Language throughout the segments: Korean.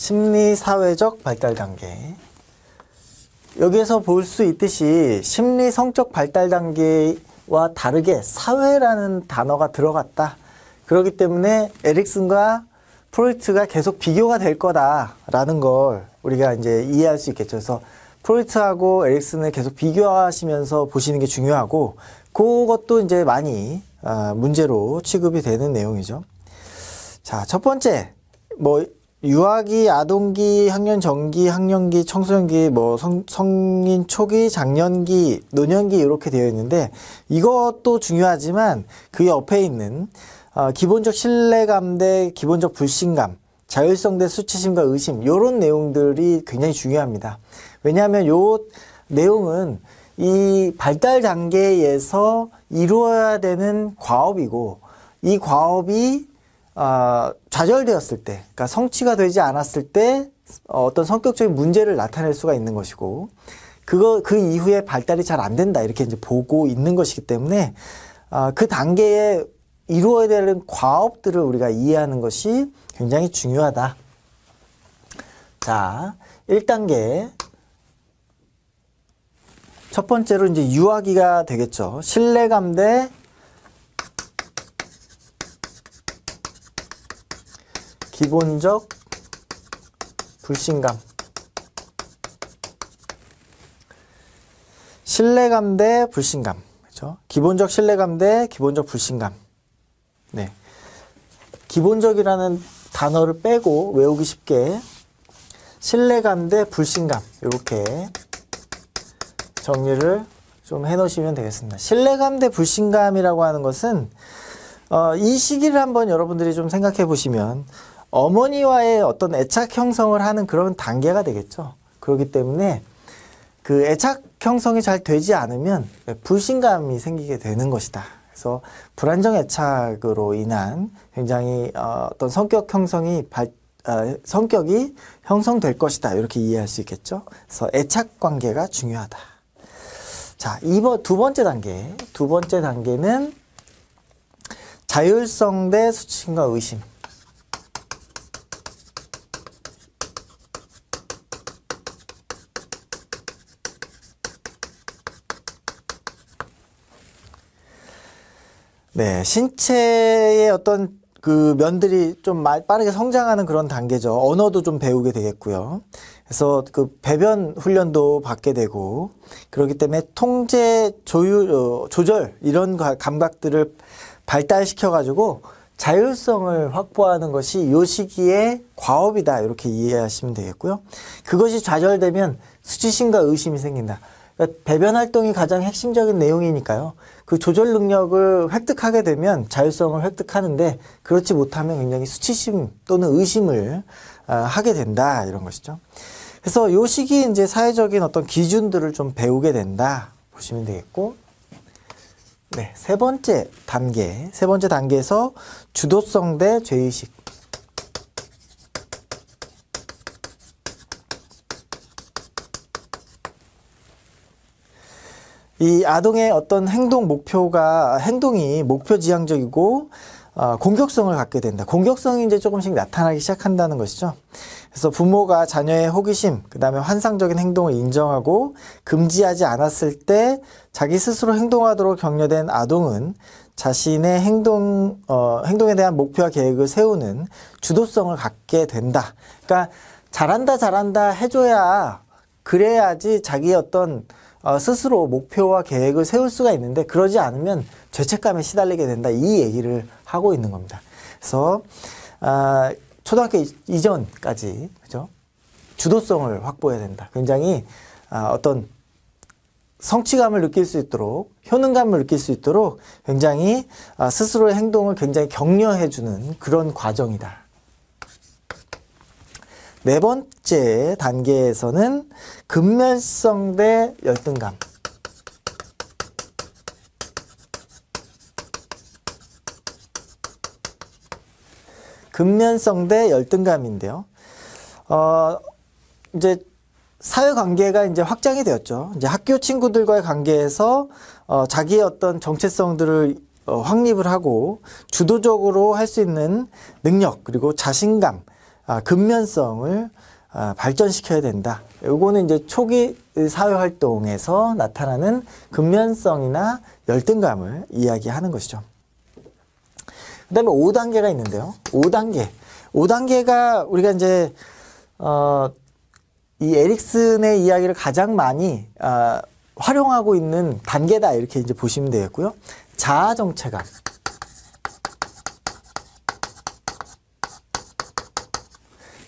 심리사회적 발달 단계. 여기에서 볼 수 있듯이 심리성적 발달 단계와 다르게 사회라는 단어가 들어갔다. 그렇기 때문에 에릭슨과 프로이트가 계속 비교가 될 거다라는 걸 우리가 이제 이해할 수 있겠죠. 그래서 프로이트하고 에릭슨을 계속 비교하시면서 보시는 게 중요하고, 그것도 이제 많이 문제로 취급이 되는 내용이죠. 자, 첫 번째, 유아기, 아동기, 학년 전기, 학령기, 청소년기, 성인 초기, 장년기, 노년기 이렇게 되어 있는데, 이것도 중요하지만 그 옆에 있는 기본적 신뢰감 대 기본적 불신감, 자율성 대 수치심과 의심, 이런 내용들이 굉장히 중요합니다. 왜냐하면 요 내용은 이 발달 단계에서 이루어야 되는 과업이고, 이 과업이 좌절되었을 때, 그러니까 성취가 되지 않았을 때 어떤 성격적인 문제를 나타낼 수가 있는 것이고, 그 이후에 발달이 잘 안 된다, 이렇게 이제 보고 있는 것이기 때문에 그 단계에 이루어야 되는 과업들을 우리가 이해하는 것이 굉장히 중요하다. 자, 1단계. 첫 번째로 이제 유아기가 되겠죠. 신뢰감 대 기본적 불신감. 신뢰감 대 불신감. 그렇죠? 기본적 신뢰감 대 기본적 불신감. 네. 기본적이라는 단어를 빼고 외우기 쉽게 신뢰감 대 불신감, 이렇게 정리를 좀 해 놓으시면 되겠습니다. 신뢰감 대 불신감이라고 하는 것은 이 시기를 한번 여러분들이 좀 생각해 보시면 어머니와의 어떤 애착 형성을 하는 그런 단계가 되겠죠. 그렇기 때문에 그 애착 형성이 잘 되지 않으면 불신감이 생기게 되는 것이다. 그래서 불안정 애착으로 인한 굉장히 어떤 성격 형성이 성격이 형성될 것이다, 이렇게 이해할 수 있겠죠. 그래서 애착 관계가 중요하다. 자, 두 번째 단계. 두 번째 단계는 자율성 대 수치심과 의심. 네, 신체의 어떤 그 면들이 좀 빠르게 성장하는 그런 단계죠. 언어도 좀 배우게 되겠고요. 그래서 그 배변 훈련도 받게 되고, 그렇기 때문에 통제, 조절 이런 감각들을 발달시켜가지고 자율성을 확보하는 것이 이 시기의 과업이다, 이렇게 이해하시면 되겠고요. 그것이 좌절되면 수치심과 의심이 생긴다. 그러니까 배변 활동이 가장 핵심적인 내용이니까요. 그 조절 능력을 획득하게 되면 자율성을 획득하는데, 그렇지 못하면 굉장히 수치심 또는 의심을 하게 된다, 이런 것이죠. 그래서 이 시기에 이제 사회적인 어떤 기준들을 좀 배우게 된다, 보시면 되겠고, 네, 세 번째 단계에서 주도성 대 죄의식. 이 아동의 어떤 행동이 목표지향적이고 공격성을 갖게 된다. 공격성이 이제 조금씩 나타나기 시작한다는 것이죠. 그래서 부모가 자녀의 호기심, 그 다음에 환상적인 행동을 인정하고 금지하지 않았을 때 자기 스스로 행동하도록 격려된 아동은 자신의 행동에 대한 목표와 계획을 세우는 주도성을 갖게 된다. 그러니까 잘한다 해줘야, 그래야지 자기의 어떤 스스로 목표와 계획을 세울 수가 있는데, 그러지 않으면 죄책감에 시달리게 된다, 이 얘기를 하고 있는 겁니다. 그래서 초등학교 이전까지, 그죠? 주도성을 확보해야 된다. 굉장히 어떤 성취감을 느낄 수 있도록, 효능감을 느낄 수 있도록 굉장히 스스로의 행동을 굉장히 격려해주는 그런 과정이다. 네 번째 단계에서는 근면성 대 열등감. 근면성 대 열등감인데요. 이제 사회관계가 이제 확장이 되었죠. 이제 학교 친구들과의 관계에서 자기의 어떤 정체성들을 확립을 하고 주도적으로 할 수 있는 능력, 그리고 자신감, 근면성을 발전시켜야 된다. 요거는 이제 초기 사회활동에서 나타나는 근면성이나 열등감을 이야기하는 것이죠. 그 다음에 5단계가 있는데요. 5단계가 우리가 이제, 이 에릭슨의 이야기를 가장 많이, 활용하고 있는 단계다. 이렇게 이제 보시면 되겠고요. 자아 정체감.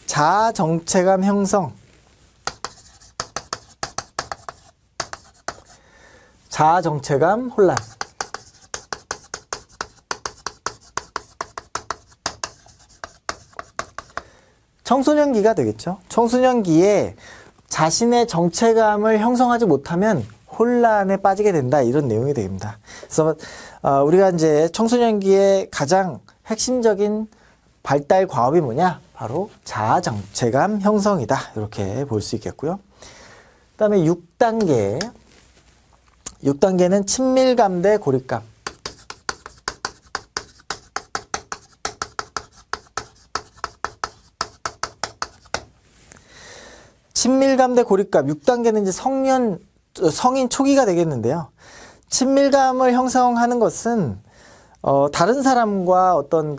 자아 정체감 형성. 자아 정체감 혼란. 청소년기가 되겠죠. 청소년기에 자신의 정체감을 형성하지 못하면 혼란에 빠지게 된다. 이런 내용이 됩니다. 그래서 우리가 이제 청소년기에 가장 핵심적인 발달 과업이 뭐냐? 바로 자아 정체감 형성이다. 이렇게 볼 수 있겠고요. 그 다음에 6단계. 6단계는 친밀감 대 고립감. 친밀감 대 고립감. 6단계는 이제 성인 초기가 되겠는데요. 친밀감을 형성하는 것은 다른 사람과 어떤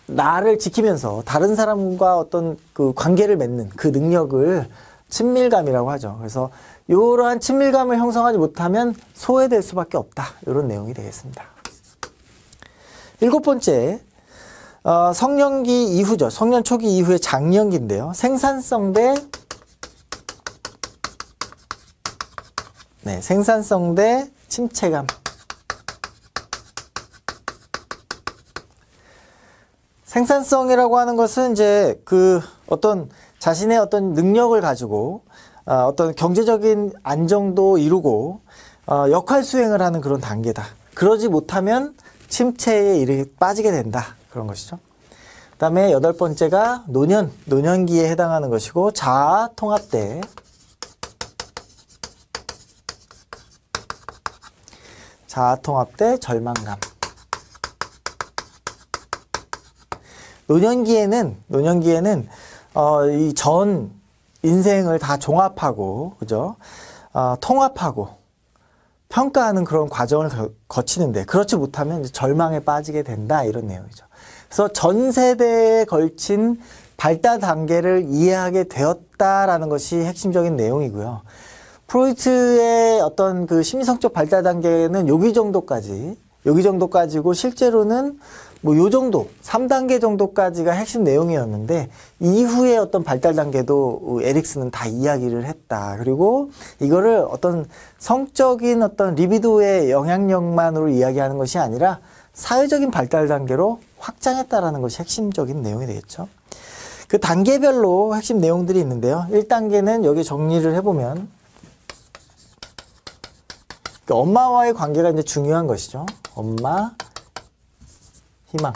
나를 지키면서 다른 사람과 어떤 관계를 맺는 그 능력을 친밀감이라고 하죠. 그래서 이러한 친밀감을 형성하지 못하면 소외될 수밖에 없다. 이런 내용이 되겠습니다. 7번째, 성년기 이후죠. 성년 초기 이후의 장년기인데요. 생산성 대 생산성 대 침체감. 생산성이라고 하는 것은 이제 어떤 자신의 어떤 능력을 가지고 어떤 경제적인 안정도 이루고 역할 수행을 하는 그런 단계다. 그러지 못하면 침체에 이르게 빠지게 된다. 그런 것이죠. 그 다음에 8번째가 노년기에 해당하는 것이고 자아 통합대. 자아 통합대 절망감. 노년기에는 이 전 인생을 다 종합하고, 그죠? 통합하고 평가하는 그런 과정을 거치는데, 그렇지 못하면 이제 절망에 빠지게 된다. 이런 내용이죠. 그래서 전 세대에 걸친 발달 단계를 이해하게 되었다라는 것이 핵심적인 내용이고요. 프로이트의 어떤 심리성적 발달 단계는 여기 정도까지고 실제로는 요 정도, 3단계 정도까지가 핵심 내용이었는데, 이후의 어떤 발달 단계도 에릭슨은 다 이야기를 했다. 그리고 이거를 어떤 성적인 어떤 리비도의 영향력만으로 이야기하는 것이 아니라 사회적인 발달 단계로 확장했다라는 것이 핵심적인 내용이 되겠죠. 그 단계별로 핵심 내용들이 있는데요. 1단계는 여기 정리를 해보면, 엄마와의 관계가 이제 중요한 것이죠. 엄마, 희망.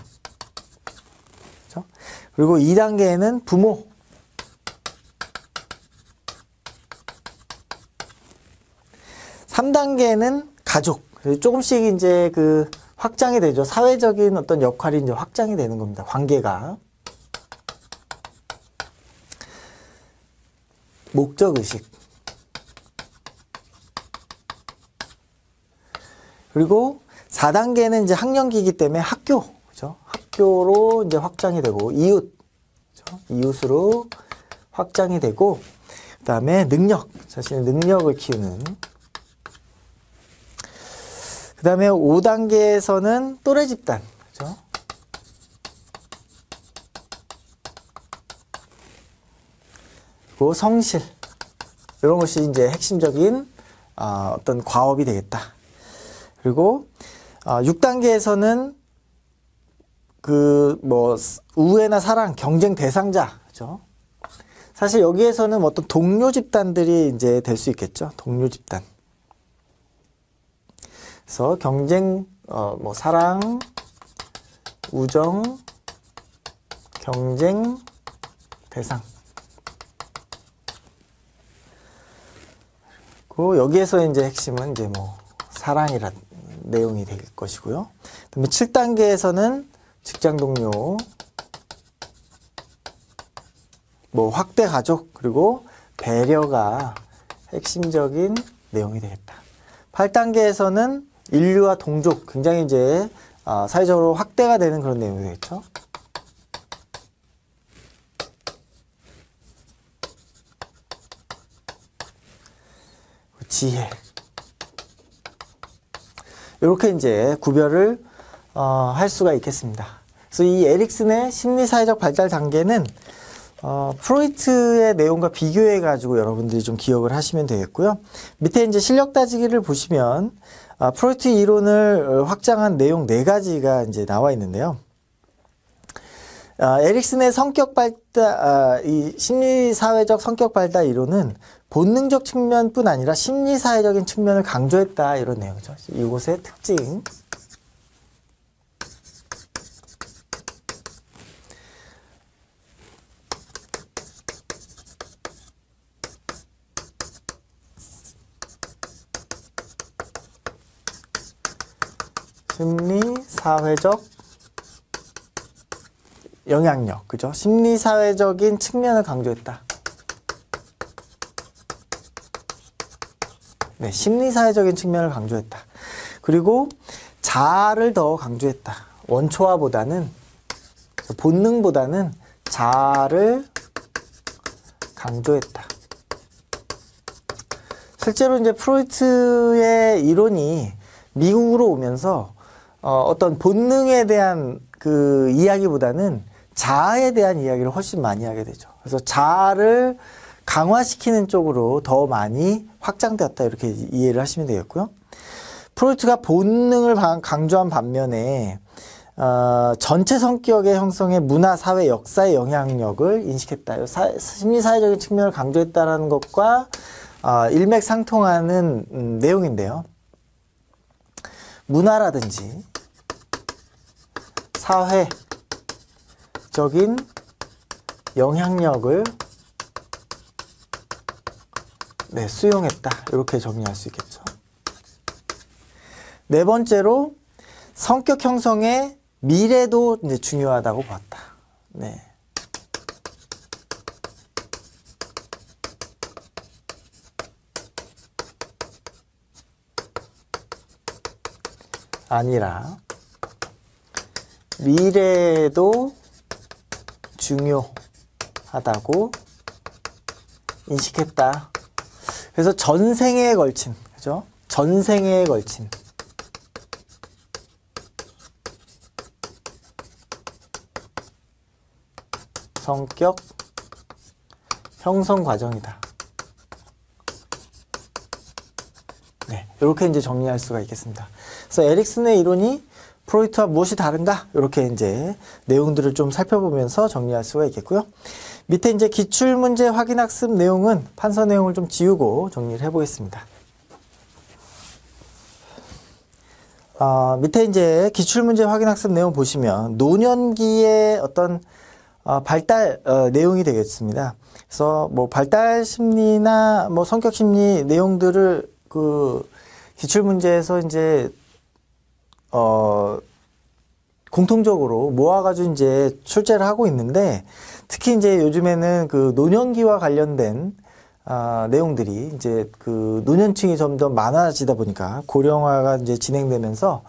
그렇죠? 그리고 2단계에는 부모. 3단계는 가족. 조금씩 이제 확장이 되죠. 사회적인 어떤 역할이 이제 확장이 되는 겁니다. 관계가. 목적의식. 그리고 4단계는 이제 학년기이기 때문에 학교. 그죠? 학교로 이제 확장이 되고, 이웃. 그죠? 이웃으로 확장이 되고, 그 다음에 능력. 자신의 능력을 키우는. 그 다음에 5단계에서는 또래 집단. 그죠? 그리고 성실. 이런 것이 이제 핵심적인 어떤 과업이 되겠다. 그리고 6단계에서는 우애나 사랑, 경쟁 대상자. 그죠? 사실 여기에서는 어떤 동료 집단들이 이제 될 수 있겠죠. 동료 집단. 그래서 경쟁, 사랑, 우정, 경쟁, 대상. 그리고 여기에서 이제 핵심은 이제 사랑이란 내용이 될 것이고요. 그다음에 7단계에서는 직장 동료, 뭐 확대 가족 그리고 배려가 핵심적인 내용이 되겠다. 8단계에서는 인류와 동족 굉장히 이제 사회적으로 확대가 되는 그런 내용이 되겠죠. 지혜. 이렇게 이제 구별을 할 수가 있겠습니다. 그래서 이 에릭슨의 심리사회적 발달 단계는 프로이트의 내용과 비교해 가지고 여러분들이 좀 기억을 하시면 되겠고요. 밑에 이제 실력 따지기를 보시면 프로이트 이론을 확장한 내용 4가지가 이제 나와 있는데요. 에릭슨의 성격 발달, 이 심리사회적 성격 발달 이론은 본능적 측면뿐 아니라 심리사회적인 측면을 강조했다, 이런 내용이죠. 이곳의 특징. 심리사회적 영향력, 그죠? 심리사회적인 측면을 강조했다. 네, 심리사회적인 측면을 강조했다. 그리고 자아를 더 강조했다. 원초화보다는, 본능보다는 자아를 강조했다. 실제로 이제 프로이트의 이론이 미국으로 오면서 어떤 본능에 대한 그 이야기보다는 자아에 대한 이야기를 훨씬 많이 하게 되죠. 그래서 자아를 강화시키는 쪽으로 더 많이 확장되었다, 이렇게 이해를 하시면 되겠고요. 프로이트가 본능을 강조한 반면에 전체 성격의 형성에 문화, 사회, 역사의 영향력을 인식했다. 심리사회적인 측면을 강조했다는 것과 일맥상통하는 내용인데요. 문화라든지 사회적인 영향력을 수용했다, 이렇게 정리할 수 있겠죠. 네 번째로 성격 형성의 미래도 이제 중요하다고 봤다. 네. 아니라 미래도 중요하다고 인식했다. 그래서 전생에 걸친, 그죠? 전생에 걸친 성격 형성 과정이다. 네, 이렇게 이제 정리할 수가 있겠습니다. 그래서 에릭슨의 이론이 프로이트와 무엇이 다른가? 이렇게 이제 내용들을 좀 살펴보면서 정리할 수가 있겠고요. 밑에 이제 기출문제 확인학습 내용은 판서 내용을 좀 지우고 정리를 해보겠습니다. 밑에 이제 기출문제 확인학습 내용 보시면 노년기의 어떤 발달 내용이 되겠습니다. 그래서 뭐 발달 심리나 뭐 성격 심리 내용들을 그 기출문제에서 이제 공통적으로 모아가지고 이제 출제를 하고 있는데, 특히 이제 요즘에는 그 노년기와 관련된 내용들이 이제 그 노년층이 점점 많아지다 보니까 고령화가 이제 진행되면서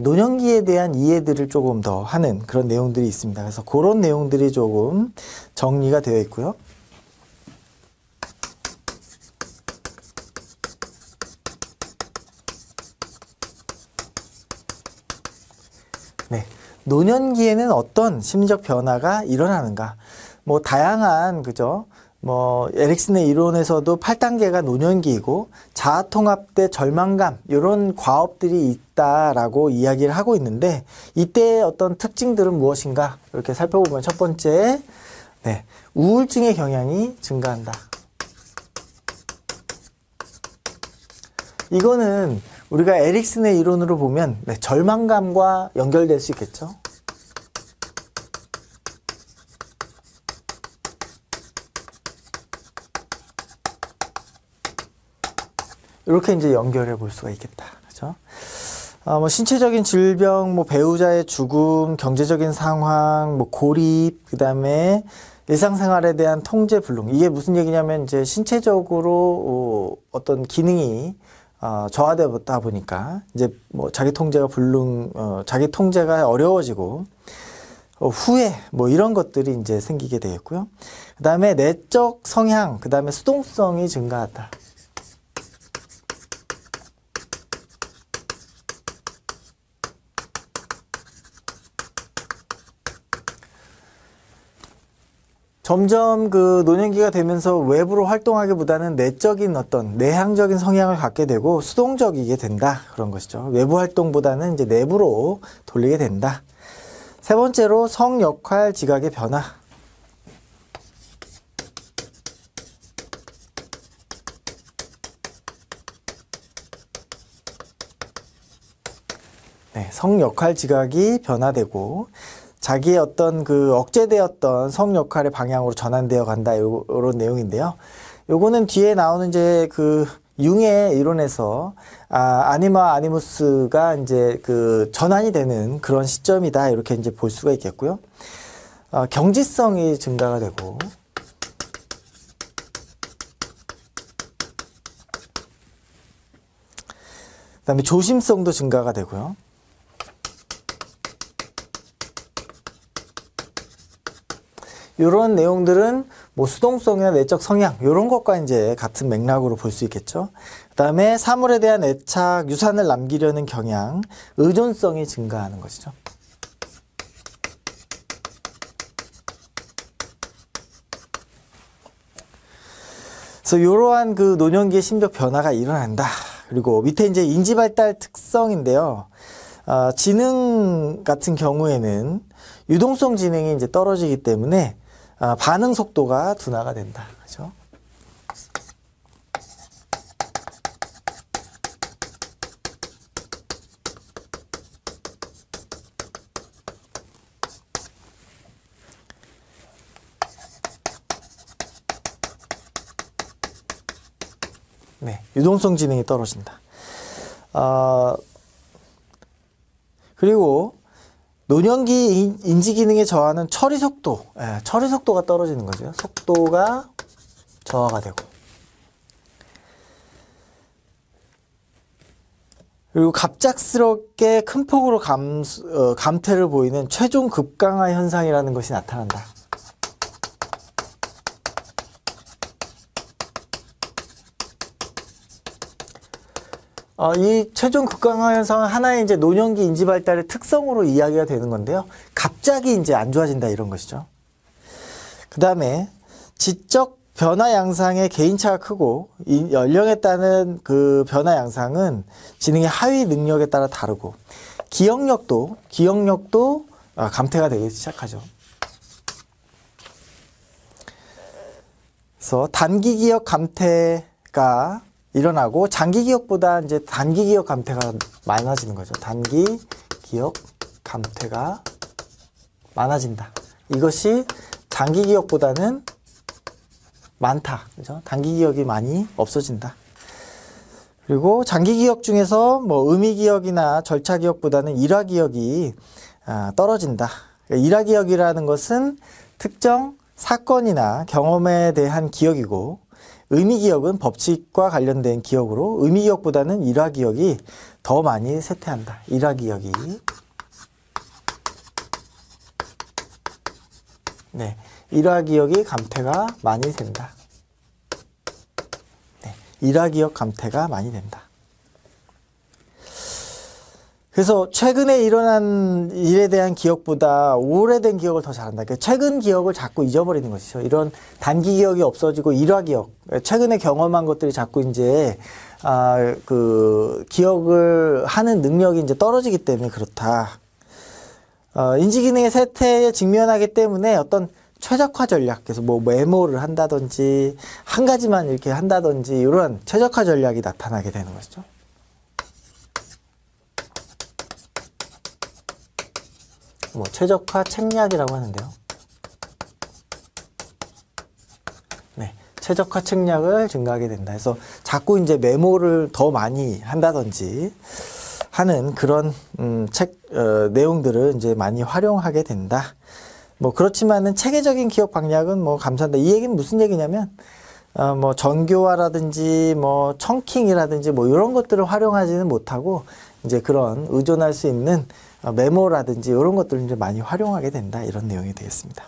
노년기에 대한 이해들을 조금 더 하는 그런 내용들이 있습니다. 그래서 그런 내용들이 조금 정리가 되어 있고요. 네, 노년기에는 어떤 심리적 변화가 일어나는가? 뭐 다양한, 그죠? 뭐 에릭슨의 이론에서도 8단계가 노년기이고 자아통합 대 절망감, 이런 과업들이 있다라고 이야기를 하고 있는데, 이때의 어떤 특징들은 무엇인가? 이렇게 살펴보면 첫 번째, 네, 우울증의 경향이 증가한다. 이거는 우리가 에릭슨의 이론으로 보면 절망감과 연결될 수 있겠죠. 이렇게 이제 연결해 볼 수가 있겠다. 그죠? 뭐 신체적인 질병, 뭐 배우자의 죽음, 경제적인 상황, 뭐 고립, 그 다음에 일상생활에 대한 통제 불능. 이게 무슨 얘기냐면 이제 신체적으로 어떤 기능이 저하되다 보니까 이제 뭐 자기 통제가 자기 통제가 어려워지고 후회 뭐 이런 것들이 이제 생기게 되겠고요. 그 다음에 내적 성향, 그 다음에 수동성이 증가하다. 점점 그 노년기가 되면서 외부로 활동하기보다는 내적인 어떤 내향적인 성향을 갖게 되고 수동적이게 된다. 그런 것이죠. 외부 활동보다는 이제 내부로 돌리게 된다. 세 번째로 성 역할 지각의 변화. 네, 성 역할 지각이 변화되고 자기의 어떤 그 억제되었던 성 역할의 방향으로 전환되어 간다. 이런 내용인데요. 요거는 뒤에 나오는 이제 그 융의 이론에서 아니마 아니무스가 이제 그 전환이 되는 그런 시점이다. 이렇게 이제 볼 수가 있겠고요. 경지성이 증가가 되고 그다음에 조심성도 증가가 되고요. 이런 내용들은 뭐 수동성이나 내적 성향 이런 것과 이제 같은 맥락으로 볼 수 있겠죠. 그다음에 사물에 대한 애착, 유산을 남기려는 경향, 의존성이 증가하는 것이죠. 그래서 이러한 그 노년기의 심적 변화가 일어난다. 그리고 밑에 이제 인지 발달 특성인데요. 지능 같은 경우에는 유동성 지능이 이제 떨어지기 때문에 반응 속도가 둔화가 된다. 그죠? 네, 유동성 지능이 떨어진다. 그리고 노년기 인지 기능의 저하는 처리 속도, 처리 속도가 떨어지는 거죠. 속도가 저하가 되고. 그리고 갑작스럽게 큰 폭으로 감퇴를 보이는 최종 급강하 현상이라는 것이 나타난다. 이 최종 급강하 현상은 하나의 이제 노년기 인지 발달의 특성으로 이야기가 되는 건데요. 갑자기 이제 안 좋아진다 이런 것이죠. 그 다음에 지적 변화 양상의 개인차가 크고 연령에 따른 그 변화 양상은 지능의 하위 능력에 따라 다르고 기억력도 감퇴가 되기 시작하죠. 그래서 단기 기억 감퇴가 일어나고 장기 기억보다 이제 단기 기억 감퇴가 많아지는 거죠. 단기 기억 감퇴가 많아진다. 이것이 장기 기억보다는 많다. 그죠? 단기 기억이 많이 없어진다. 그리고 장기 기억 중에서 뭐 의미 기억이나 절차 기억보다는 일화 기억이 떨어진다. 일화 기억이라는 것은 특정 사건이나 경험에 대한 기억이고 의미 기억은 법칙과 관련된 기억으로 의미 기억보다는 일화 기억이 더 많이 쇠퇴한다. 일화 기억이. 네. 일화 기억이 감퇴가 많이 된다. 네. 일화 기억 감퇴가 많이 된다. 그래서 최근에 일어난 일에 대한 기억보다 오래된 기억을 더 잘한다. 그러니까 최근 기억을 자꾸 잊어버리는 것이죠. 이런 단기 기억이 없어지고 일화 기억, 최근에 경험한 것들이 자꾸 이제 그 기억을 하는 능력이 이제 떨어지기 때문에 그렇다. 인지 기능의 쇠퇴에 직면하기 때문에 어떤 최적화 전략, 그래서 뭐 메모를 한다든지 한 가지만 이렇게 한다든지 이런 최적화 전략이 나타나게 되는 것이죠. 뭐 최적화 책략이라고 하는데요. 네, 최적화 책략을 증가하게 된다. 그래서 자꾸 이제 메모를 더 많이 한다든지 하는 그런 내용들을 이제 많이 활용하게 된다. 뭐 그렇지만은 체계적인 기억 방략은 뭐 감사한다. 이 얘기는 무슨 얘기냐면 뭐 전교화라든지 뭐 청킹이라든지 뭐 이런 것들을 활용하지는 못하고 이제 그런 의존할 수 있는 메모라든지 이런 것들을 이제 많이 활용하게 된다. 이런 내용이 되겠습니다.